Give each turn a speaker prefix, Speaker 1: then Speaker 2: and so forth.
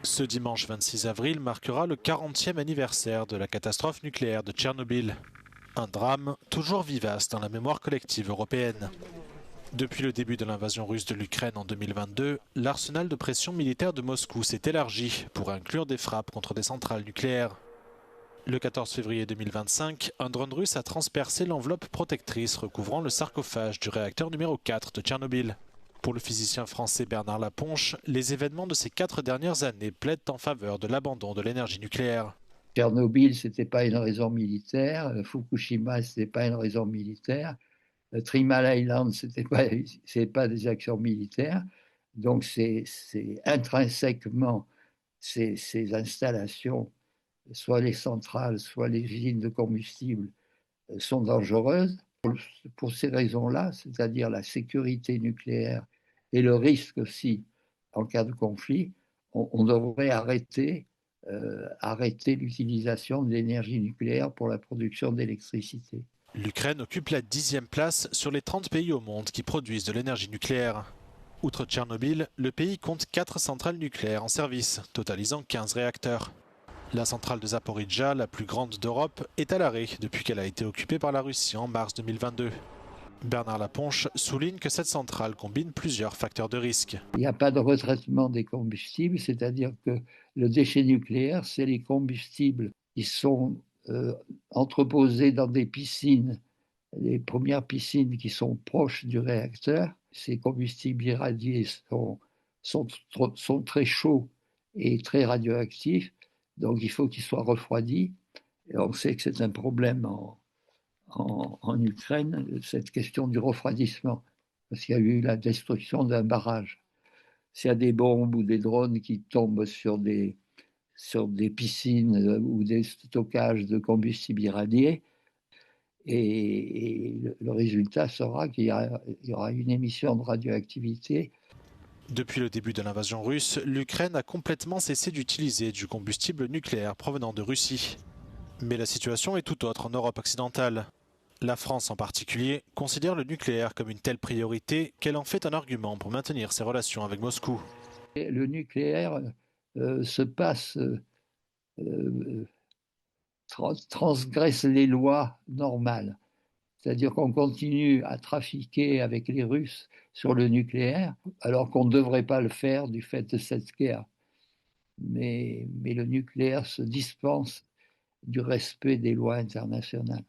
Speaker 1: Ce dimanche 26 avril marquera le 40e anniversaire de la catastrophe nucléaire de Tchernobyl. Un drame toujours vivace dans la mémoire collective européenne. Depuis le début de l'invasion russe de l'Ukraine en 2022, l'arsenal de pression militaire de Moscou s'est élargi pour inclure des frappes contre des centrales nucléaires. Le 14 février 2025, un drone russe a transpercé l'enveloppe protectrice recouvrant le sarcophage du réacteur numéro 4 de Tchernobyl. Pour le physicien français Bernard Laponche, les événements de ces 4 dernières années plaident en faveur de l'abandon de l'énergie nucléaire.
Speaker 2: Tchernobyl, ce n'était pas une raison militaire. Fukushima, ce n'était pas une raison militaire. Three Mile Island, ce n'est pas des actions militaires. Donc, c'est intrinsèquement, ces installations, soit les centrales, soit les usines de combustible, sont dangereuses. Pour ces raisons-là, c'est-à-dire la sécurité nucléaire et le risque aussi en cas de conflit, on devrait arrêter l'utilisation de l'énergie nucléaire pour la production d'électricité.
Speaker 1: L'Ukraine occupe la 10e place sur les 30 pays au monde qui produisent de l'énergie nucléaire. Outre Tchernobyl, le pays compte 4 centrales nucléaires en service, totalisant 15 réacteurs. La centrale de Zaporijjia, la plus grande d'Europe, est à l'arrêt depuis qu'elle a été occupée par la Russie en mars 2022. Bernard Laponche souligne que cette centrale combine plusieurs facteurs de risque.
Speaker 2: Il n'y a pas de retraitement des combustibles, c'est-à-dire que le déchet nucléaire, c'est les combustibles qui sont entreposés dans des piscines, les premières piscines qui sont proches du réacteur. Ces combustibles irradiés sont très chauds et très radioactifs, donc il faut qu'ils soient refroidis. Et on sait que c'est un problème en Ukraine, cette question du refroidissement, parce qu'il y a eu la destruction d'un barrage. S'il y a des bombes ou des drones qui tombent sur des piscines ou des stockages de combustibles irradiés, et le résultat sera qu'il y aura une émission de radioactivité.
Speaker 1: Depuis le début de l'invasion russe, l'Ukraine a complètement cessé d'utiliser du combustible nucléaire provenant de Russie. Mais la situation est tout autre en Europe occidentale. La France en particulier considère le nucléaire comme une telle priorité qu'elle en fait un argument pour maintenir ses relations avec Moscou.
Speaker 2: Le nucléaire transgresse les lois normales. C'est-à-dire qu'on continue à trafiquer avec les Russes sur le nucléaire, alors qu'on ne devrait pas le faire du fait de cette guerre. Mais le nucléaire se dispense du respect des lois internationales.